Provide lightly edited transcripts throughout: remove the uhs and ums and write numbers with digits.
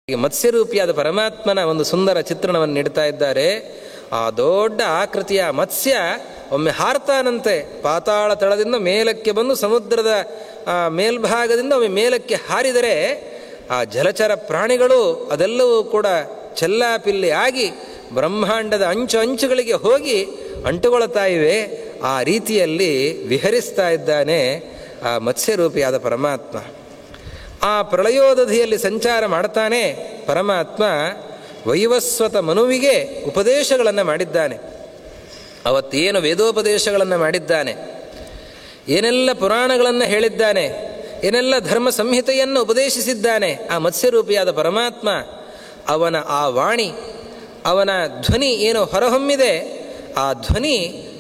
ಮತ್ಸ್ಯರೂಪಿಯಾದ ಪರಮಾತ್ಮನ ಒಂದು ಸುಂದರ ಚಿತ್ರಣವನ್ನು ನೀಡ್ತಾ ಇದ್ದಾರೆ. ಆ ದೊಡ್ಡ ಆಕೃತಿಯ ಮತ್ಸ್ಯ ಒಮ್ಮೆ ಹಾರ್ತಾನಂತೆ, ಪಾತಾಳ ತಳದಿಂದ ಮೇಲಕ್ಕೆ ಬಂದು ಸಮುದ್ರದ ಮೇಲ್ಭಾಗದಿಂದ ಒಮ್ಮೆ ಮೇಲಕ್ಕೆ ಹಾರಿದರೆ ಆ ಜಲಚರ ಪ್ರಾಣಿಗಳು ಅದೆಲ್ಲವೂ ಕೂಡ ಚೆಲ್ಲಾಪಿಲ್ಲಿ ಆಗಿ ಬ್ರಹ್ಮಾಂಡದ ಅಂಚು ಅಂಚುಗಳಿಗೆ ಹೋಗಿ ಅಂಟುಕೊಳ್ತಾ ಇವೆ. ಆ ರೀತಿಯಲ್ಲಿ ವಿಹರಿಸ್ತಾ ಇದ್ದಾನೆ ಆ ಮತ್ಸ್ಯರೂಪಿಯಾದ ಪರಮಾತ್ಮ. ಆ ಪ್ರಳಯೋದಧಿಯಲ್ಲಿ ಸಂಚಾರ ಮಾಡ್ತಾನೆ ಪರಮಾತ್ಮ. ವೈವಸ್ವತ ಮನುವಿಗೆ ಉಪದೇಶಗಳನ್ನು ಮಾಡಿದ್ದಾನೆ. ಅವತ್ತೇನು ವೇದೋಪದೇಶಗಳನ್ನು ಮಾಡಿದ್ದಾನೆ, ಏನೆಲ್ಲ ಪುರಾಣಗಳನ್ನು ಹೇಳಿದ್ದಾನೆ, ಏನೆಲ್ಲ ಧರ್ಮ ಸಂಹಿತೆಯನ್ನು ಉಪದೇಶಿಸಿದ್ದಾನೆ ಆ ಮತ್ಸ್ಯರೂಪಿಯಾದ ಪರಮಾತ್ಮ. ಅವನ ಆ ವಾಣಿ, ಅವನ ಧ್ವನಿ ಏನು ಹೊರಹೊಮ್ಮಿದೆ, ಆ ಧ್ವನಿ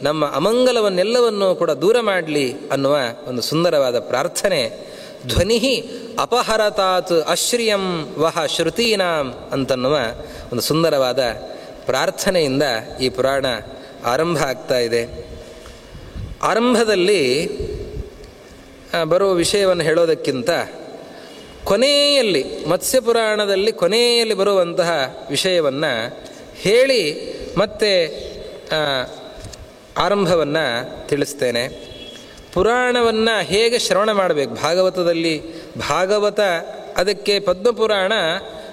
ನಮ್ಮ ಅಮಂಗಲವನ್ನೆಲ್ಲವನ್ನೂ ಕೂಡ ದೂರ ಮಾಡಲಿ ಅನ್ನುವ ಒಂದು ಸುಂದರವಾದ ಪ್ರಾರ್ಥನೆ. ಧ್ವನಿ ಅಪಹರತಾತ್ ಅಶ್ರಿಯಂ ವಹ ಶ್ರುತೀನಾಂ ಅಂತನ್ನುವ ಒಂದು ಸುಂದರವಾದ ಪ್ರಾರ್ಥನೆಯಿಂದ ಈ ಪುರಾಣ ಆರಂಭ ಆಗ್ತಾ ಇದೆ. ಆರಂಭದಲ್ಲಿ ಬರುವ ವಿಷಯವನ್ನು ಹೇಳೋದಕ್ಕಿಂತ ಕೊನೆಯಲ್ಲಿ, ಮತ್ಸ್ಯಪುರಾಣದಲ್ಲಿ ಕೊನೆಯಲ್ಲಿ ಬರುವಂತಹ ವಿಷಯವನ್ನು ಹೇಳಿ ಮತ್ತೆ ಆರಂಭವನ್ನು ತಿಳಿಸ್ತೇನೆ. ಪುರಾಣವನ್ನು ಹೇಗೆ ಶ್ರವಣ ಮಾಡಬೇಕು, ಭಾಗವತದಲ್ಲಿ ಭಾಗವತ ಅದಕ್ಕೆ ಪದ್ಮಪುರಾಣ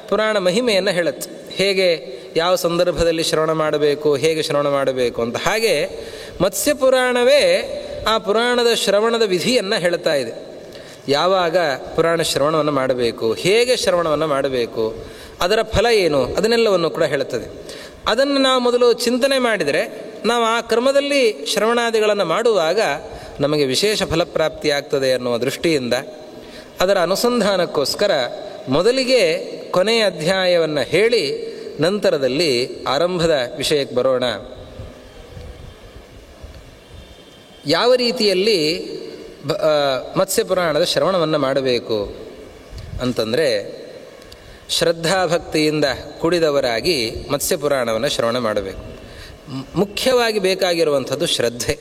ಪುರಾಣ ಮಹಿಮೆಯನ್ನು ಹೇಳುತ್ತೆ, ಹೇಗೆ ಯಾವ ಸಂದರ್ಭದಲ್ಲಿ ಶ್ರವಣ ಮಾಡಬೇಕು, ಹೇಗೆ ಶ್ರವಣ ಮಾಡಬೇಕು ಅಂತ. ಹಾಗೆ ಮತ್ಸ್ಯಪುರಾಣವೇ ಆ ಪುರಾಣದ ಶ್ರವಣದ ವಿಧಿಯನ್ನು ಹೇಳ್ತಾ ಇದೆ. ಯಾವಾಗ ಪುರಾಣ ಶ್ರವಣವನ್ನು ಮಾಡಬೇಕು, ಹೇಗೆ ಶ್ರವಣವನ್ನು ಮಾಡಬೇಕು, ಅದರ ಫಲ ಏನು, ಅದನ್ನೆಲ್ಲವನ್ನು ಕೂಡ ಹೇಳುತ್ತದೆ. ಅದನ್ನು ನಾವು ಮೊದಲು ಚಿಂತನೆ ಮಾಡಿದರೆ ನಾವು ಆ ಕ್ರಮದಲ್ಲಿ ಶ್ರವಣಾದಿಗಳನ್ನು ಮಾಡುವಾಗ ನಮಗೆ ವಿಶೇಷ ಫಲಪ್ರಾಪ್ತಿಯಾಗ್ತದೆ ಅನ್ನುವ ದೃಷ್ಟಿಯಿಂದ ಅದರ ಅನುಸಂಧಾನಕ್ಕೋಸ್ಕರ ಮೊದಲಿಗೆ ಕೊನೆಯ ಅಧ್ಯಾಯವನ್ನು ಹೇಳಿ ನಂತರದಲ್ಲಿ ಆರಂಭದ ವಿಷಯಕ್ಕೆ ಬರೋಣ. ಯಾವ ರೀತಿಯಲ್ಲಿ ಮತ್ಸ್ಯಪುರಾಣದ ಶ್ರವಣವನ್ನು ಮಾಡಬೇಕು ಅಂತಂದರೆ, ಶ್ರದ್ಧಾಭಕ್ತಿಯಿಂದ ಕೂಡಿದವರಾಗಿ ಮತ್ಸ್ಯಪುರಾಣವನ್ನು ಶ್ರವಣ ಮಾಡಬೇಕು. ಮುಖ್ಯವಾಗಿ ಬೇಕಾಗಿರುವಂಥದ್ದು ಶ್ರದ್ಧೆ.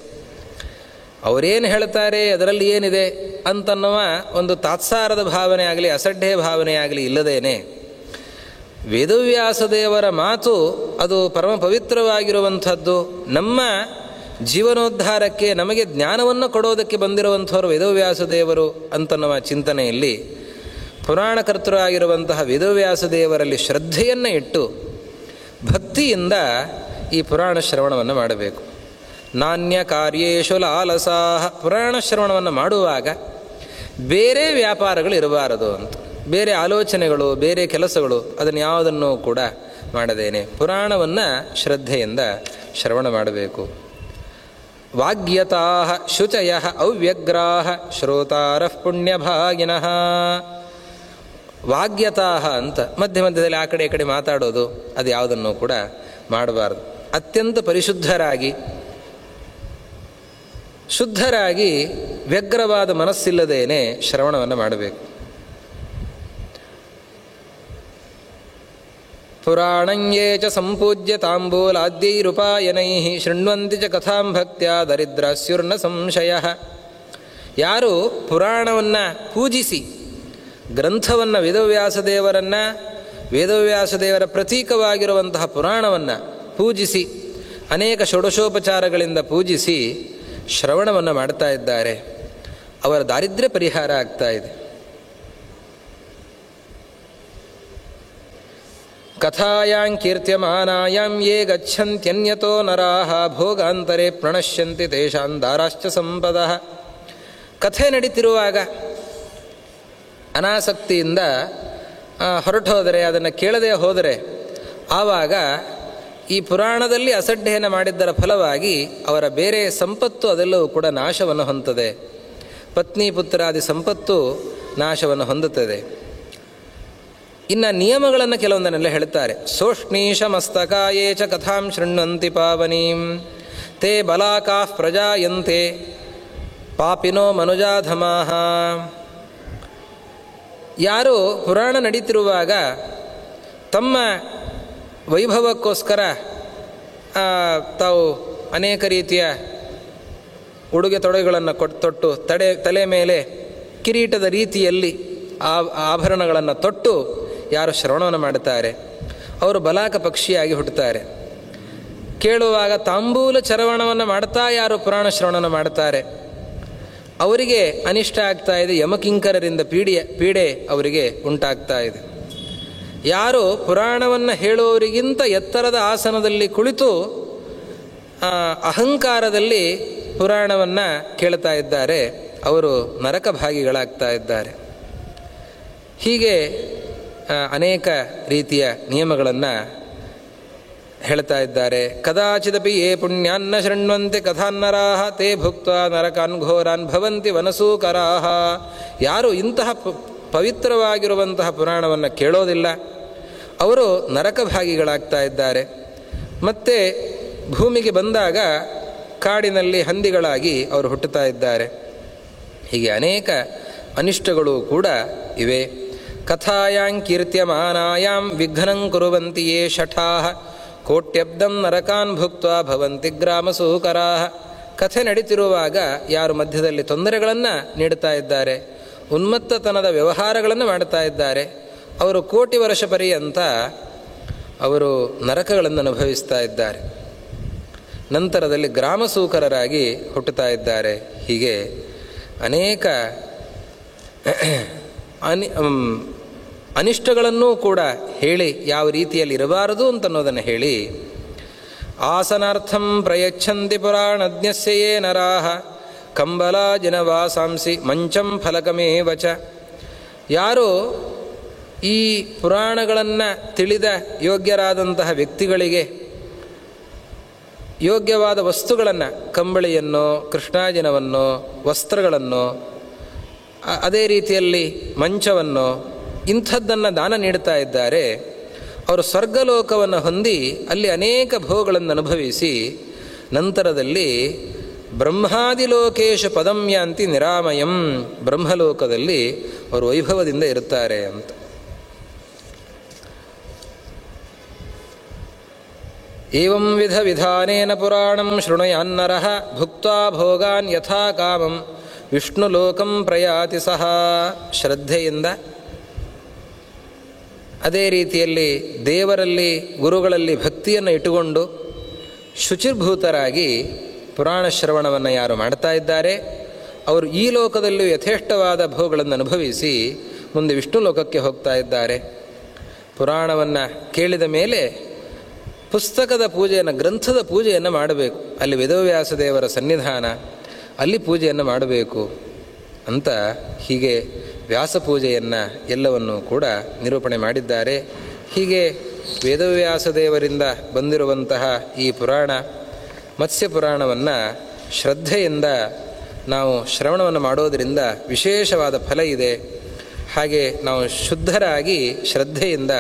ಅವರೇನು ಹೇಳ್ತಾರೆ ಅದರಲ್ಲಿ ಏನಿದೆ ಅಂತನ್ನುವ ಒಂದು ತಾತ್ಸಾರದ ಭಾವನೆ ಆಗಲಿ, ಅಸಡ್ಡೆಯ ಭಾವನೆ ಆಗಲಿ ಇಲ್ಲದೇನೆ, ವೇದವ್ಯಾಸ ದೇವರ ಮಾತು ಅದು ಪರಮ ಪವಿತ್ರವಾಗಿರುವಂಥದ್ದು, ನಮ್ಮ ಜೀವನೋದ್ಧಾರಕ್ಕೆ ನಮಗೆ ಜ್ಞಾನವನ್ನು ಕೊಡೋದಕ್ಕೆ ಬಂದಿರುವಂಥವರು ವೇದವ್ಯಾಸ ದೇವರು ಅಂತನ್ನುವ ಚಿಂತನೆಯಲ್ಲಿ ಪುರಾಣಕರ್ತರು ಆಗಿರುವಂತಹ ವೇದವ್ಯಾಸ ದೇವರಲ್ಲಿ ಶ್ರದ್ಧೆಯನ್ನು ಇಟ್ಟು ಭಕ್ತಿಯಿಂದ ಈ ಪುರಾಣ ಶ್ರವಣವನ್ನು ಮಾಡಬೇಕು. ನಾಣ್ಯ ಕಾರ್ಯೇಶು ಲಾಲಸಾಹ, ಪುರಾಣ ಶ್ರವಣವನ್ನು ಮಾಡುವಾಗ ಬೇರೆ ವ್ಯಾಪಾರಗಳು ಇರಬಾರದು ಅಂತ, ಬೇರೆ ಆಲೋಚನೆಗಳು, ಬೇರೆ ಕೆಲಸಗಳು ಅದನ್ನು ಯಾವುದನ್ನು ಕೂಡ ಮಾಡದೇನೆ ಪುರಾಣವನ್ನು ಶ್ರದ್ಧೆಯಿಂದ ಶ್ರವಣ ಮಾಡಬೇಕು. ವಾಗ್ಯತಾಃ ಶುಚಯಃ ಅವ್ಯಗ್ರಾಹ ಶ್ರೋತಾರಃ ಪುಣ್ಯಭಾಗಿನಃ. ವಾಗ್ಯತಾಃ ಅಂತ ಮಧ್ಯ ಮಧ್ಯದಲ್ಲಿ ಆ ಕಡೆ ಈ ಕಡೆ ಮಾತಾಡೋದು ಅದು ಯಾವುದನ್ನು ಕೂಡ ಮಾಡಬಾರ್ದು. ಅತ್ಯಂತ ಪರಿಶುದ್ಧರಾಗಿ ಶುದ್ಧರಾಗಿ ವ್ಯಗ್ರವಾದ ಮನಸ್ಸಿಲ್ಲದೇನೆ ಶ್ರವಣವನ್ನು ಮಾಡಬೇಕು. ಪುರಾಣಂಯೇ ಚ ಸಂಪೂಜ್ಯ ತಾಂಬೂಲಾದ್ಯೈರುಪಾಯನೈಃ ಶೃಣ್ವಂತಿ ಚ ಕಥಾಂ ಭಕ್ತ್ಯಾ ದರಿದ್ರಸ್ಯುರ್ನ ಸಂಶಯಃ. ಯಾರು ಪುರಾಣವನ್ನು ಪೂಜಿಸಿ, ಗ್ರಂಥವನ್ನು ವೇದವ್ಯಾಸದೇವರನ್ನು, ವೇದವ್ಯಾಸದೇವರ ಪ್ರತೀಕವಾಗಿರುವಂತಹ ಪುರಾಣವನ್ನು ಪೂಜಿಸಿ, ಅನೇಕ ಷೋಡಶೋಪಚಾರಗಳಿಂದ ಪೂಜಿಸಿ ಶ್ರವಣವನ್ನು ಮಾಡ್ತಾ ಇದ್ದಾರೆ, ಅವರ ದಾರಿದ್ರ್ಯ ಪರಿಹಾರ ಆಗ್ತಾ ಇದೆ. ಕಥಾಯಾಂ ಕೀರ್ತ್ಯಮಾನಾಯಾಂ ಯೇ ಗಚ್ಚಂತ್ಯನ್ಯತೋ ನರಾಃ ಭೋಗಾಂತರೇ ಪ್ರಣಶ್ಯಂತಿ ತೇಷಾಂ ದಾರಾಶ್ಚ ಸಂಪದಃ. ಕಥೆ ನಡೀತಿರುವಾಗ ಅನಾಸಕ್ತಿಯಿಂದ ಹೊರಟು ಹೋದರೆ, ಅದನ್ನು ಕೇಳದೆ ಹೋದರೆ, ಆವಾಗ ಈ ಪುರಾಣದಲ್ಲಿ ಅಸಡ್ಡೆಯನ್ನು ಮಾಡಿದ್ದರ ಫಲವಾಗಿ ಅವರ ಬೇರೆ ಸಂಪತ್ತು ಅದೆಲ್ಲವೂ ಕೂಡ ನಾಶವನ್ನು ಹೊಂದುತ್ತದೆ. ಪತ್ನಿ ಪುತ್ರಾದಿ ಸಂಪತ್ತು ನಾಶವನ್ನು ಹೊಂದುತ್ತದೆ. ಇನ್ನು ನಿಯಮಗಳನ್ನು ಕೆಲವೊಂದನ್ನೆಲ್ಲ ಹೇಳ್ತಾರೆ. ಸೋಷ್ಣೀಶ ಮಸ್ತಕಾಯೇ ಚ ಕಥಾಂ ಶೃಣ್ವಂತಿ ಪಾವನೀಂ ತೇ ಬಲಾಕಾಃ ಪ್ರಜಾಯಂತೆ ಪಾಪಿನೋ ಮನುಜಾಧಮಾಃ. ಯಾರು ಪುರಾಣ ನಡೀತಿರುವಾಗ ತಮ್ಮ ವೈಭವಕ್ಕೋಸ್ಕರ ತಾವು ಅನೇಕ ರೀತಿಯ ಉಡುಗೆ ತೊಡುಗೆಗಳನ್ನು ತೊಟ್ಟು ತಲೆ ಮೇಲೆ ಕಿರೀಟದ ರೀತಿಯಲ್ಲಿ ಆಭರಣಗಳನ್ನು ತೊಟ್ಟು ಯಾರು ಶ್ರವಣವನ್ನು ಮಾಡುತ್ತಾರೆ ಅವರು ಬಲಾಕ ಪಕ್ಷಿಯಾಗಿ ಹುಟ್ಟುತ್ತಾರೆ. ಕೇಳುವಾಗ ತಾಂಬೂಲ ಚರವಣವನ್ನು ಮಾಡ್ತಾ ಯಾರು ಪುರಾಣ ಶ್ರವಣನ ಮಾಡುತ್ತಾರೆ ಅವರಿಗೆ ಅನಿಷ್ಟ ಆಗ್ತಾ ಇದೆ, ಯಮಕಿಂಕರರಿಂದ ಪೀಡೆ ಅವರಿಗೆ ಉಂಟಾಗ್ತಾ ಇದೆ. ಯಾರು ಪುರಾಣವನ್ನು ಹೇಳುವವರಿಗಿಂತ ಎತ್ತರದ ಆಸನದಲ್ಲಿ ಕುಳಿತು ಅಹಂಕಾರದಲ್ಲಿ ಪುರಾಣವನ್ನು ಕೇಳ್ತಾ ಇದ್ದಾರೆ ಅವರು ನರಕ ಭಾಗಿಗಳಾಗ್ತಾ ಇದ್ದಾರೆ. ಹೀಗೆ ಅನೇಕ ರೀತಿಯ ನಿಯಮಗಳನ್ನು ಹೇಳ್ತಾ ಇದ್ದಾರೆ. ಕದಾಚಿದಪಿ ಯೇ ಪುಣ್ಯಾನ್ನ ಶೃಣ್ವಂತೆ ಕಥಾನ್ನರಾಹ ತೇ ಭುಕ್ತ ನರಕಾನ್ ಘೋರಾನ್ ಭವಂತಿ ವನಸೂಕರಾಹ. ಯಾರು ಇಂತಹ ಪವಿತ್ರವಾಗಿರುವಂತಹ ಪುರಾಣವನ್ನು ಕೇಳೋದಿಲ್ಲ ಅವರು ನರಕ ಭಾಗಿಗಳಾಗ್ತಾ ಇದ್ದಾರೆ. ಮತ್ತು ಭೂಮಿಗೆ ಬಂದಾಗ ಕಾಡಿನಲ್ಲಿ ಹಂದಿಗಳಾಗಿ ಅವರು ಹುಟ್ಟುತ್ತಾ ಇದ್ದಾರೆ. ಹೀಗೆ ಅನೇಕ ಅನಿಷ್ಟಗಳು ಕೂಡ ಇವೆ. ಕಥಾಯಾಂ ಕೀರ್ತ್ಯಮಾನಾಯಾಂ ವಿಘ್ನಂ ಕುರುವಂತಿ ಯೇ ಶಠಾಃ ಕೋಟ್ಯಬ್ದಂ ನರಕಾನ್ ಭುಕ್ತ್ವಾ ಭವಂತಿ ಗ್ರಾಮಸೂಕರಾಃ. ಕಥೆ ನಡೀತಿರುವಾಗ ಯಾರು ಮಧ್ಯದಲ್ಲಿ ತೊಂದರೆಗಳನ್ನು ನೀಡುತ್ತಾ ಇದ್ದಾರೆ, ಉನ್ಮತ್ತತನದ ವ್ಯವಹಾರಗಳನ್ನು ಮಾಡುತ್ತಾ ಇದ್ದಾರೆ, ಅವರು ಕೋಟಿ ವರ್ಷ ಪರ್ಯಂತ ಅವರು ನರಕಗಳನ್ನು ಅನುಭವಿಸ್ತಾ ಇದ್ದಾರೆ. ನಂತರದಲ್ಲಿ ಗ್ರಾಮಸೂಕರರಾಗಿ ಹುಟ್ಟುತ್ತಾ ಇದ್ದಾರೆ. ಹೀಗೆ ಅನೇಕ ಅನಿಷ್ಟಗಳನ್ನೂ ಕೂಡ ಹೇಳಿ ಯಾವ ರೀತಿಯಲ್ಲಿ ಇರಬಾರದು ಅಂತನ್ನೋದನ್ನು ಹೇಳಿ ಆಸನಾರ್ಥಂ ಪ್ರಯಚ್ಛಂತಿ ಪುರಾಣಜ್ಞಸ್ಯ ಯೇ ನರಾಹ ಕಂಬಲಾಜಿನವಾಸಾಂಸಿ ಮಂಚಂ ಫಲಕಮೇವ ಚ. ಯಾರು ಈ ಪುರಾಣಗಳನ್ನು ತಿಳಿದ ಯೋಗ್ಯರಾದಂತಹ ವ್ಯಕ್ತಿಗಳಿಗೆ ಯೋಗ್ಯವಾದ ವಸ್ತುಗಳನ್ನು ಕಂಬಳಿಯನ್ನು ಕೃಷ್ಣಾಜಿನವನ್ನು ವಸ್ತ್ರಗಳನ್ನು ಅದೇ ರೀತಿಯಲ್ಲಿ ಮಂಚವನ್ನು ಇಂಥದ್ದನ್ನು ದಾನ ನೀಡುತ್ತಾ ಇದ್ದಾರೆ ಅವರು ಸ್ವರ್ಗಲೋಕವನ್ನು ಹೊಂದಿ ಅಲ್ಲಿ ಅನೇಕ ಭೋಗಗಳನ್ನು ಅನುಭವಿಸಿ ನಂತರದಲ್ಲಿ ಬ್ರಹ್ಮಾದಿಲೋಕೇಶು ಪದಂ ಯಾಂತಿ ನಿರಾಮಯಂ. ಬ್ರಹ್ಮಲೋಕದಲ್ಲಿ ಅವರು ವೈಭವದಿಂದ ಇರುತ್ತಾರೆ ಅಂತ. ಏವಂ ವಿಧ ವಿಧಾನೇನ ಪುರಾಣಂ ಶೃಣುಯಾನ್ನರಃ ಭುಕ್ತ್ವಾ ಭೋಗಾನ್ ಯಥಾ ಕಾಮಂ ವಿಷ್ಣುಲೋಕಂ ಪ್ರಯಾತಿ ಸಹ. ಶ್ರದ್ಧೆಯಿಂದ ಅದೇ ರೀತಿಯಲ್ಲಿ ದೇವರಲ್ಲಿ ಗುರುಗಳಲ್ಲಿ ಭಕ್ತಿಯನ್ನು ಇಟ್ಟುಕೊಂಡು ಶುಚಿರ್ಭೂತರಾಗಿ ಪುರಾಣ ಶ್ರವಣವನ್ನು ಯಾರು ಮಾಡ್ತಾ ಇದ್ದಾರೆ ಅವರು ಈ ಲೋಕದಲ್ಲೂ ಯಥೇಷ್ಟವಾದ ಭೋಗಗಳನ್ನು ಅನುಭವಿಸಿ ಮುಂದೆ ವಿಷ್ಣು ಲೋಕಕ್ಕೆ ಹೋಗ್ತಾ ಇದ್ದಾರೆ. ಪುರಾಣವನ್ನು ಕೇಳಿದ ಮೇಲೆ ಪುಸ್ತಕದ ಪೂಜೆಯನ್ನು ಗ್ರಂಥದ ಪೂಜೆಯನ್ನು ಮಾಡಬೇಕು. ಅಲ್ಲಿ ವೇದವ್ಯಾಸ ದೇವರ ಸನ್ನಿಧಾನ ಅಲ್ಲಿ ಪೂಜೆಯನ್ನು ಮಾಡಬೇಕು ಅಂತ ಹೀಗೆ ವ್ಯಾಸಪೂಜೆಯನ್ನು ಎಲ್ಲವನ್ನೂ ಕೂಡ ನಿರೂಪಣೆ ಮಾಡಿದ್ದಾರೆ. ಹೀಗೆ ವೇದವ್ಯಾಸ ದೇವರಿಂದ ಬಂದಿರುವಂತಹ ಈ ಪುರಾಣ ಮತ್ಸ್ಯ ಪುರಾಣವನ್ನು ಶ್ರದ್ಧೆಯಿಂದ ನಾವು ಶ್ರವಣವನ್ನು ಮಾಡೋದರಿಂದ ವಿಶೇಷವಾದ ಫಲ ಇದೆ. ಹಾಗೆ ನಾವು ಶುದ್ಧರಾಗಿ ಶ್ರದ್ಧೆಯಿಂದ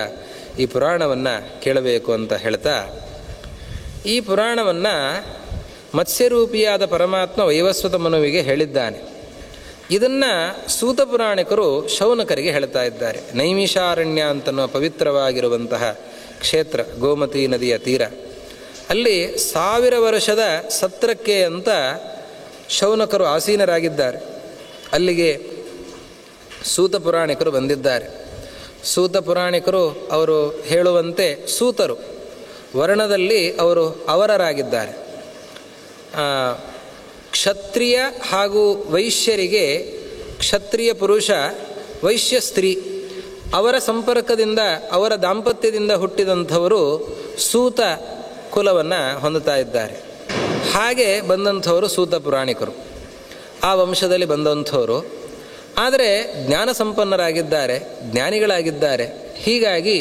ಈ ಪುರಾಣವನ್ನು ಕೇಳಬೇಕು ಅಂತ ಹೇಳ್ತಾ ಈ ಪುರಾಣವನ್ನು ಮತ್ಸ್ಯರೂಪಿಯಾದ ಪರಮಾತ್ಮ ವೈವಸ್ವತ ಮನುವಿಗೆ ಹೇಳಿದ್ದಾನೆ. ಇದನ್ನು ಸೂತ ಪುರಾಣಿಕರು ಶೌನಕರಿಗೆ ಹೇಳ್ತಾ ಇದ್ದಾರೆ. ನೈಮಿಷಾರಣ್ಯ ಅಂತನ್ನುವ ಪವಿತ್ರವಾಗಿರುವಂತಹ ಕ್ಷೇತ್ರ ಗೋಮತಿ ನದಿಯ ತೀರ, ಅಲ್ಲಿ 1000 ವರ್ಷದ ಸತ್ರಕ್ಕೆ ಅಂತ ಶೌನಕರು ಆಸೀನರಾಗಿದ್ದಾರೆ. ಅಲ್ಲಿಗೆ ಸೂತ ಪುರಾಣಿಕರು ಬಂದಿದ್ದಾರೆ. ಸೂತ ಪುರಾಣಿಕರು ಅವರು ಹೇಳುವಂತೆ ಸೂತರು ವರ್ಣದಲ್ಲಿ ಅವರು ಅವರರಾಗಿದ್ದಾರೆ. ಕ್ಷತ್ರಿಯ ಹಾಗೂ ವೈಶ್ಯರಿಗೆ ಕ್ಷತ್ರಿಯ ಪುರುಷ ವೈಶ್ಯ ಸ್ತ್ರೀ ಅವರ ಸಂಪರ್ಕದಿಂದ ಅವರ ದಾಂಪತ್ಯದಿಂದ ಹುಟ್ಟಿದಂಥವರು ಸೂತ ಕುಲವನ್ನು ಹೊಂದುತ್ತಾ ಇದ್ದಾರೆ. ಹಾಗೆ ಬಂದಂಥವರು ಸೂತ ಪುರಾಣಿಕರು, ಆ ವಂಶದಲ್ಲಿ ಬಂದಂಥವರು. ಆದರೆ ಜ್ಞಾನ ಸಂಪನ್ನರಾಗಿದ್ದಾರೆ, ಜ್ಞಾನಿಗಳಾಗಿದ್ದಾರೆ. ಹೀಗಾಗಿ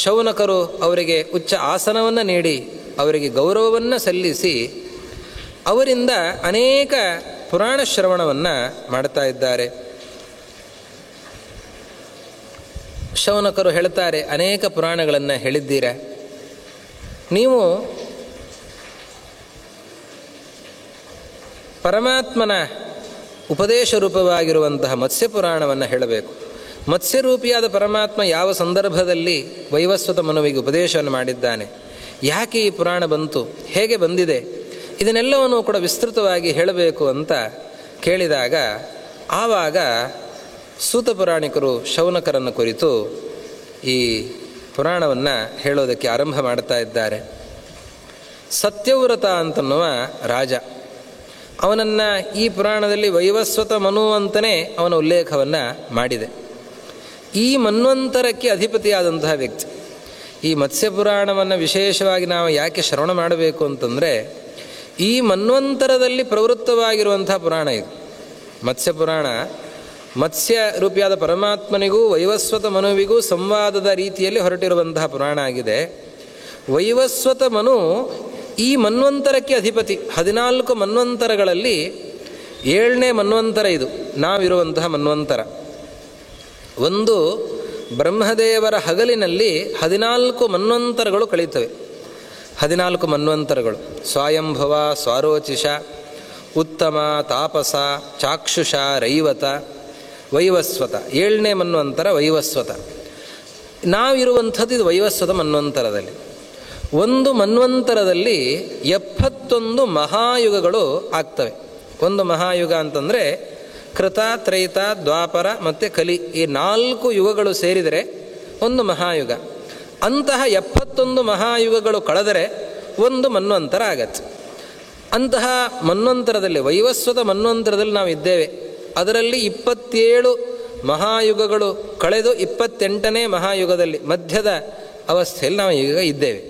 ಶೌನಕರು ಅವರಿಗೆ ಉಚ್ಚ ಆಸನವನ್ನು ನೀಡಿ ಅವರಿಗೆ ಗೌರವವನ್ನು ಸಲ್ಲಿಸಿ ಅವರಿಂದ ಅನೇಕ ಪುರಾಣ ಶ್ರವಣವನ್ನು ಮಾಡ್ತಾ ಇದ್ದಾರೆ. ಶೌನಕರು ಹೇಳ್ತಾರೆ, ಅನೇಕ ಪುರಾಣಗಳನ್ನು ಹೇಳಿದ್ದೀರ, ನೀವು ಪರಮಾತ್ಮನ ಉಪದೇಶ ರೂಪವಾಗಿರುವಂತಹ ಮತ್ಸ್ಯಪುರಾಣವನ್ನು ಹೇಳಬೇಕು. ಮತ್ಸ್ಯರೂಪಿಯಾದ ಪರಮಾತ್ಮ ಯಾವ ಸಂದರ್ಭದಲ್ಲಿ ವೈವಸ್ವತ ಮನುವಿಗೆ ಉಪದೇಶವನ್ನು ಮಾಡಿದ್ದಾನೆ, ಯಾಕೆ ಈ ಪುರಾಣ ಬಂತು, ಹೇಗೆ ಬಂದಿದೆ, ಇದನ್ನೆಲ್ಲವನ್ನೂ ಕೂಡ ವಿಸ್ತೃತವಾಗಿ ಹೇಳಬೇಕು ಅಂತ ಕೇಳಿದಾಗ ಆವಾಗ ಸೂತ ಪುರಾಣಿಕರು ಶೌನಕರನ್ನು ಕುರಿತು ಈ ಪುರಾಣವನ್ನು ಹೇಳೋದಕ್ಕೆ ಆರಂಭ ಮಾಡ್ತಾ ಇದ್ದಾರೆ. ಸತ್ಯವ್ರತ ಅಂತನ್ನುವ ರಾಜ, ಅವನನ್ನು ಈ ಪುರಾಣದಲ್ಲಿ ವೈವಸ್ವತ ಮನು ಅಂತಲೇ ಅವನ ಉಲ್ಲೇಖವನ್ನು ಮಾಡಿದೆ. ಈ ಮನ್ವಂತರಕ್ಕೆ ಅಧಿಪತಿಯಾದಂತಹ ವ್ಯಕ್ತಿ. ಈ ಮತ್ಸ್ಯಪುರಾಣವನ್ನು ವಿಶೇಷವಾಗಿ ನಾವು ಯಾಕೆ ಶ್ರವಣ ಮಾಡಬೇಕು ಅಂತಂದರೆ, ಈ ಮನ್ವಂತರದಲ್ಲಿ ಪ್ರವೃತ್ತವಾಗಿರುವಂಥ ಪುರಾಣ ಇದು. ಮತ್ಸ್ಯಪುರಾಣ ಮತ್ಸ್ಯ ರೂಪಿಯಾದ ಪರಮಾತ್ಮನಿಗೂ ವೈವಸ್ವತ ಮನುವಿಗೂ ಸಂವಾದದ ರೀತಿಯಲ್ಲಿ ಹೊರಟಿರುವಂತಹ ಪುರಾಣ ಆಗಿದೆ. ವೈವಸ್ವತ ಮನು ಈ ಮನ್ವಂತರಕ್ಕೆ ಅಧಿಪತಿ. 14 ಮನ್ವಂತರಗಳಲ್ಲಿ 7ನೇ ಮನ್ವಂತರ ಇದು, ನಾವಿರುವಂತಹ ಮನ್ವಂತರ. ಒಂದು ಬ್ರಹ್ಮದೇವರ ಹಗಲಿನಲ್ಲಿ 14 ಮನ್ವಂತರಗಳು ಕಳೀತವೆ. 14 ಮನ್ವಂತರಗಳು: ಸ್ವಯಂಭವ, ಸ್ವಾರೋಚಿಷ, ಉತ್ತಮ, ತಾಪಸ, ಚಾಕ್ಷುಷ, ರೈವತ, ವೈವಸ್ವತ. 7ನೇ ಮನ್ವಂತರ ವೈವಸ್ವತ. ನಾವಿರುವಂಥದ್ದು ಇದು ವೈವಸ್ವತ ಮನ್ವಂತರದಲ್ಲಿ. ಒಂದು ಮನ್ವಂತರದಲ್ಲಿ 71 ಮಹಾಯುಗಗಳು ಆಗ್ತವೆ. ಒಂದು ಮಹಾಯುಗ ಅಂತಂದರೆ ಕೃತ, ತ್ರೈತ, ದ್ವಾಪರ ಮತ್ತು ಕಲಿ, ಈ 4 ಯುಗಗಳು ಸೇರಿದರೆ ಒಂದು ಮಹಾಯುಗ. ಅಂತಹ 71 ಮಹಾಯುಗಗಳು ಕಳೆದರೆ ಒಂದು ಮನ್ವಂತರ ಆಗತ್ತೆ. ಅಂತಹ ಮನ್ವಂತರದಲ್ಲಿ, ವೈವಸ್ವತ ಮನ್ವಂತರದಲ್ಲಿ ನಾವು ಇದ್ದೇವೆ. ಅದರಲ್ಲಿ 27 ಮಹಾಯುಗಗಳು ಕಳೆದು 28ನೇ ಮಹಾಯುಗದಲ್ಲಿ ಮಧ್ಯದ ಅವಸ್ಥೆಯಲ್ಲಿ ನಾವು ಈಗ ಇದ್ದೇವೆ.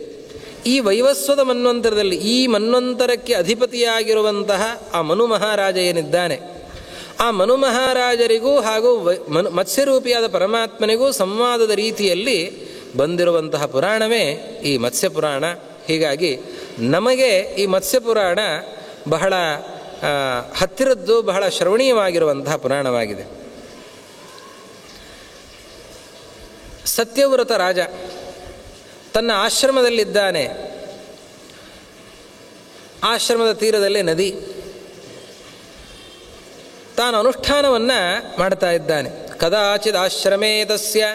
ಈ ವೈವಸ್ವತ ಮನ್ವಂತರದಲ್ಲಿ ಈ ಮನ್ವಂತರಕ್ಕೆ ಅಧಿಪತಿಯಾಗಿರುವಂತಹ ಆ ಮನು ಮಹಾರಾಜ ಏನಿದ್ದಾನೆ, ಆ ಮನು ಮಹಾರಾಜರಿಗೂ ಹಾಗೂ ಮತ್ಸ್ಯರೂಪಿಯಾದ ಪರಮಾತ್ಮನಿಗೂ ಸಂವಾದದ ರೀತಿಯಲ್ಲಿ ಬಂದಿರುವಂತಹ ಪುರಾಣವೇ ಈ ಮತ್ಸ್ಯಪುರಾಣ. ಹೀಗಾಗಿ ನಮಗೆ ಈ ಮತ್ಸ್ಯಪುರಾಣ ಬಹಳ ಹತ್ತಿರದ್ದು, ಬಹಳ ಶ್ರವಣೀಯವಾಗಿರುವಂತಹ ಪುರಾಣವಾಗಿದೆ. ಸತ್ಯವ್ರತ ರಾಜ ತನ್ನ ಆಶ್ರಮದಲ್ಲಿದ್ದಾನೆ. ಆಶ್ರಮದ ತೀರದಲ್ಲೇ ನದಿ. ತಾನು ಅನುಷ್ಠಾನವನ್ನು ಮಾಡ್ತಾ ಇದ್ದಾನೆ. ಕದಾಚಿತ್ ಆಶ್ರಮೇ ತಸ್ಯ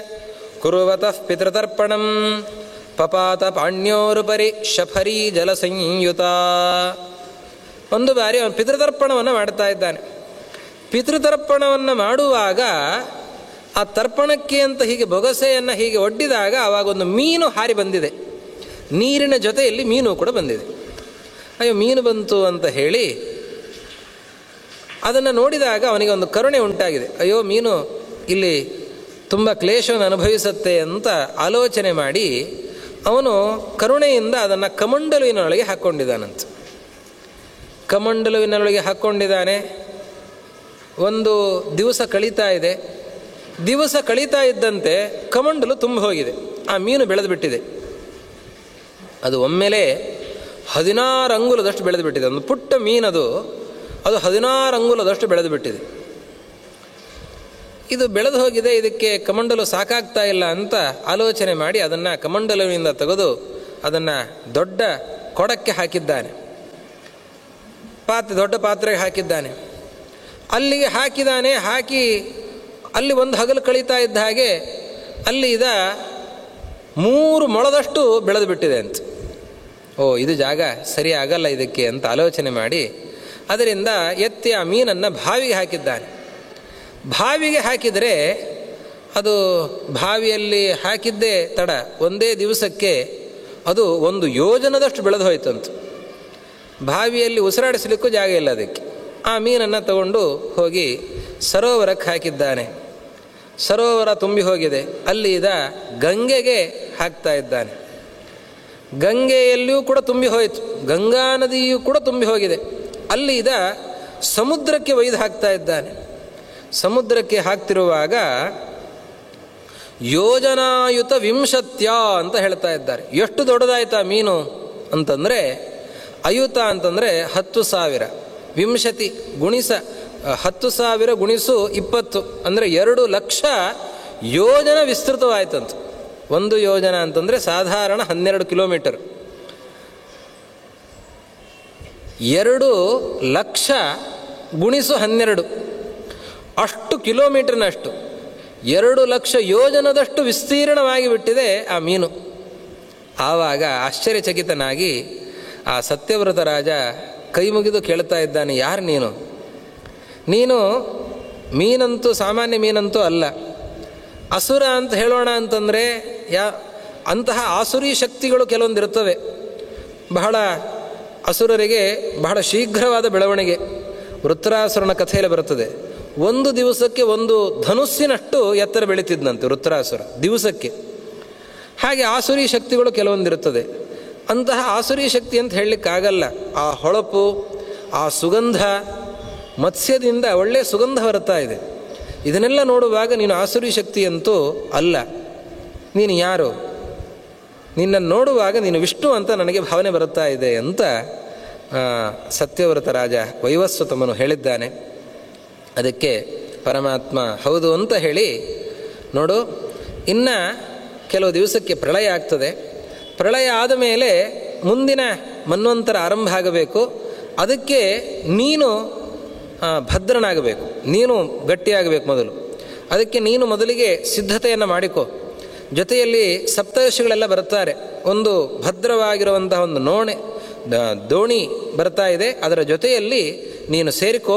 ಕುರುವತಃ ಪಿತೃತರ್ಪಣಂ ಪಪಾತ ಪಾಣ್ಯೋರುಪರಿ ಶಫರಿ ಜಲಸಂಯುತ. ಒಂದು ಬಾರಿ ಅವನು ಪಿತೃತರ್ಪಣವನ್ನು ಮಾಡ್ತಾ ಇದ್ದಾನೆ. ಪಿತೃತರ್ಪಣವನ್ನು ಮಾಡುವಾಗ ಆ ತರ್ಪಣಕ್ಕೆ ಅಂತ ಹೀಗೆ ಬೊಗಸೆಯನ್ನು ಹೀಗೆ ಒಡ್ಡಿದಾಗ ಆವಾಗೊಂದು ಮೀನು ಹಾರಿ ಬಂದಿದೆ. ನೀರಿನ ಜೊತೆಯಲ್ಲಿ ಮೀನು ಕೂಡ ಬಂದಿದೆ. ಅಯ್ಯೋ, ಮೀನು ಬಂತು ಅಂತ ಹೇಳಿ ಅದನ್ನು ನೋಡಿದಾಗ ಅವನಿಗೆ ಒಂದು ಕರುಣೆ ಉಂಟಾಗಿದೆ. ಅಯ್ಯೋ, ಮೀನು ಇಲ್ಲಿ ತುಂಬ ಕ್ಲೇಶವನ್ನು ಅನುಭವಿಸುತ್ತೆ ಅಂತ ಆಲೋಚನೆ ಮಾಡಿ ಅವನು ಕರುಣೆಯಿಂದ ಅದನ್ನು ಕಮಂಡಲುವಿನೊಳಗೆ ಹಾಕ್ಕೊಂಡಿದ್ದಾನಂತೆ. ಕಮಂಡಲುವಿನೊಳಗೆ ಹಾಕ್ಕೊಂಡಿದ್ದಾನೆ. ಒಂದು ದಿವಸ ಕಳೀತಾ ಇದೆ. ದಿವಸ ಕಳೀತಾ ಇದ್ದಂತೆ ಕಮಂಡಲು ತುಂಬ ಹೋಗಿದೆ. ಆ ಮೀನು ಬೆಳೆದು ಬಿಟ್ಟಿದೆ. ಅದು ಒಮ್ಮೆಲೆ 16 ಅಂಗುಲದಷ್ಟು ಬೆಳೆದು ಬಿಟ್ಟಿದೆ. ಒಂದು ಪುಟ್ಟ ಮೀನದು, ಅದು 16 ಅಂಗುಲದಷ್ಟು ಬೆಳೆದು ಬಿಟ್ಟಿದೆ. ಇದು ಬೆಳೆದು ಹೋಗಿದೆ, ಇದಕ್ಕೆ ಕಮಂಡಲು ಸಾಕಾಗ್ತಾ ಇಲ್ಲ ಅಂತ ಆಲೋಚನೆ ಮಾಡಿ ಅದನ್ನು ಕಮಂಡಲುವಿನಿಂದ ತೆಗೆದು ಅದನ್ನು ದೊಡ್ಡ ಕೊಡಕ್ಕೆ ಹಾಕಿದ್ದಾನೆ. ದೊಡ್ಡ ಪಾತ್ರೆಗೆ ಹಾಕಿದ್ದಾನೆ. ಅಲ್ಲಿಗೆ ಹಾಕಿದ್ದಾನೆ. ಹಾಕಿ ಅಲ್ಲಿ ಒಂದು ಹಗಲು ಕಳೀತಾ ಇದ್ದ ಹಾಗೆ ಅಲ್ಲಿ 3 ಮೊಳದಷ್ಟು ಬೆಳೆದು ಬಿಟ್ಟಿದೆ ಅಂತ. ಓ, ಇದು ಜಾಗ ಸರಿ ಆಗಲ್ಲ ಇದಕ್ಕೆ ಅಂತ ಆಲೋಚನೆ ಮಾಡಿ ಅದರಿಂದ ಎತ್ತಿ ಆ ಮೀನನ್ನು ಬಾವಿಗೆ ಹಾಕಿದ್ದಾನೆ. ಬಾವಿಗೆ ಹಾಕಿದರೆ ಅದು ಬಾವಿಯಲ್ಲಿ ಹಾಕಿದ್ದೇ ತಡ, ಒಂದೇ ದಿವಸಕ್ಕೆ ಅದು 1 ಯೋಜನದಷ್ಟು ಬೆಳೆದು ಹೋಯ್ತಂತ. ಬಾವಿಯಲ್ಲಿ ಉಸಿರಾಡಿಸಲಿಕ್ಕೂ ಜಾಗ ಇಲ್ಲ ಅದಕ್ಕೆ. ಆ ಮೀನನ್ನು ತಗೊಂಡು ಹೋಗಿ ಸರೋವರಕ್ಕೆ ಹಾಕಿದ್ದಾನೆ. ಸರೋವರ ತುಂಬಿ ಹೋಗಿದೆ. ಅಲ್ಲಿ ಗಂಗೆಗೆ ಹಾಕ್ತಾ ಇದ್ದಾನೆ. ಗಂಗೆಯಲ್ಲಿಯೂ ಕೂಡ ತುಂಬಿ ಹೋಯಿತು. ಗಂಗಾ ನದಿಯೂ ಕೂಡ ತುಂಬಿ ಹೋಗಿದೆ. ಅಲ್ಲಿ ಸಮುದ್ರಕ್ಕೆ ಒಯ್ದು ಹಾಕ್ತಾ ಇದ್ದಾನೆ. ಸಮುದ್ರಕ್ಕೆ ಹಾಕ್ತಿರುವಾಗ ಯೋಜನಾಯುತ ವಿಂಶತ್ಯ ಅಂತ ಹೇಳ್ತಾ ಇದ್ದಾರೆ. ಎಷ್ಟು ದೊಡ್ಡದಾಯ್ತಾ ಮೀನು ಅಂತಂದರೆ, ಅಯುತ ಅಂತಂದರೆ 10,000, ವಿಂಶತಿ ಗುಣಿಸ 10,000 ಗುಣಿಸು 20 ಅಂದರೆ 2 ಲಕ್ಷ ಯೋಜನ ವಿಸ್ತೃತವಾಯ್ತಂತ. 1 ಯೋಜನ ಅಂತಂದರೆ ಸಾಧಾರಣ 12 ಕಿಲೋಮೀಟರ್. 2 ಲಕ್ಷ ಗುಣಿಸು 12 ಅಷ್ಟು ಕಿಲೋಮೀಟರ್ನಷ್ಟು 2 ಲಕ್ಷ ಯೋಜನದಷ್ಟು ವಿಸ್ತೀರ್ಣವಾಗಿ ಬಿಟ್ಟಿದೆ ಆ ಮೀನು. ಆವಾಗ ಆಶ್ಚರ್ಯಚಕಿತನಾಗಿ ಆ ಸತ್ಯವ್ರತ ರಾಜ ಕೈ ಮುಗಿದು ಕೇಳ್ತಾ ಇದ್ದಾನೆ, ಯಾರು ನೀನು? ನೀನು ಮೀನಂತೂ ಸಾಮಾನ್ಯ ಮೀನಂತೂ ಅಲ್ಲ. ಅಸುರ ಅಂತ ಹೇಳೋಣ ಅಂತಂದರೆ ಅಂತಹ ಆಸುರಿ ಶಕ್ತಿಗಳು ಕೆಲವೊಂದಿರುತ್ತವೆ. ಬಹಳ ಅಸುರರಿಗೆ ಬಹಳ ಶೀಘ್ರವಾದ ಬೆಳವಣಿಗೆ. ವೃತ್ರಾಸುರನ ಕಥೆಯಲ್ಲಿ ಬರುತ್ತದೆ. ಒಂದು ದಿವಸಕ್ಕೆ ಒಂದು ಧನುಸ್ಸಿನಷ್ಟು ಎತ್ತರ ಬೆಳೀತಿದ್ದಂತೆ ವೃತ್ರಾಸುರ, ದಿವಸಕ್ಕೆ. ಹಾಗೆ ಆಸುರಿ ಶಕ್ತಿಗಳು ಕೆಲವೊಂದಿರುತ್ತದೆ. ಅಂತಹ ಆಸುರಿ ಶಕ್ತಿ ಅಂತ ಹೇಳಲಿಕ್ಕಾಗಲ್ಲ. ಆ ಹೊಳಪು, ಆ ಸುಗಂಧ, ಮತ್ಸ್ಯದಿಂದ ಒಳ್ಳೆಯ ಸುಗಂಧ ಬರ್ತಾ ಇದೆ. ಇದನ್ನೆಲ್ಲ ನೋಡುವಾಗ ನೀನು ಆಸುರಿ ಶಕ್ತಿಯಂತೂ ಅಲ್ಲ. ನೀನು ಯಾರು? ನಿನ್ನನ್ನು ನೋಡುವಾಗ ನೀನು ವಿಷ್ಣು ಅಂತ ನನಗೆ ಭಾವನೆ ಬರುತ್ತಾ ಇದೆ ಅಂತ ಸತ್ಯವ್ರತ ರಾಜ ವೈವಸ್ವತಮನು ಹೇಳಿದ್ದಾನೆ. ಅದಕ್ಕೆ ಪರಮಾತ್ಮ ಹೌದು ಅಂತ ಹೇಳಿ, ನೋಡು, ಇನ್ನು ಕೆಲವು ದಿವಸಕ್ಕೆ ಪ್ರಳಯ ಆಗ್ತದೆ. ಪ್ರಳಯ ಆದ ಮೇಲೆ ಮುಂದಿನ ಮನ್ವಂತರ ಆರಂಭ ಆಗಬೇಕು. ಅದಕ್ಕೆ ನೀನು ಭದ್ರನಾಗಬೇಕು, ನೀನು ಗಟ್ಟಿಯಾಗಬೇಕು ಮೊದಲು. ಅದಕ್ಕೆ ನೀನು ಮೊದಲಿಗೆ ಸಿದ್ಧತೆಯನ್ನು ಮಾಡಿಕೊ. ಜೊತೆಯಲ್ಲಿ ಸಪ್ತರ್ಷಿಗಳೆಲ್ಲ ಬರ್ತಾರೆ. ಒಂದು ಭದ್ರವಾಗಿರುವಂತಹ ಒಂದು ದೋಣಿ ಬರ್ತಾ ಇದೆ. ಅದರ ಜೊತೆಯಲ್ಲಿ ನೀನು ಸೇರಿಕೋ.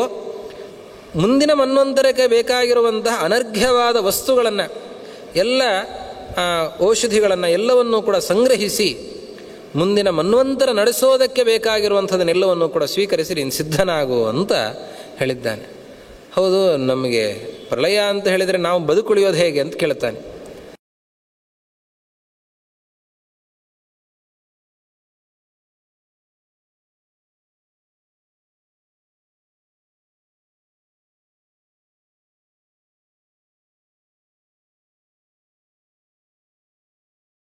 ಮುಂದಿನ ಮನ್ವಂತರಕ್ಕೆ ಬೇಕಾಗಿರುವಂತಹ ಅನರ್ಘ್ಯವಾದ ವಸ್ತುಗಳನ್ನು, ಎಲ್ಲ ಔಷಧಿಗಳನ್ನು ಎಲ್ಲವನ್ನೂ ಕೂಡ ಸಂಗ್ರಹಿಸಿ ಮುಂದಿನ ಮನ್ವಂತರ ನಡೆಸೋದಕ್ಕೆ ಬೇಕಾಗಿರುವಂಥದ್ದನ್ನೆಲ್ಲವನ್ನೂ ಕೂಡ ಸ್ವೀಕರಿಸಿ ನೀನು ಸಿದ್ಧನಾಗು ಅಂತ ಹೇಳಿದ್ದಾನೆ. ಹೌದು, ನಮಗೆ ಪ್ರಳಯ ಅಂತ ಹೇಳಿದರೆ ನಾವು ಬದುಕುಳಿಯೋದು ಹೇಗೆ ಅಂತ ಕೇಳ್ತಾನೆ.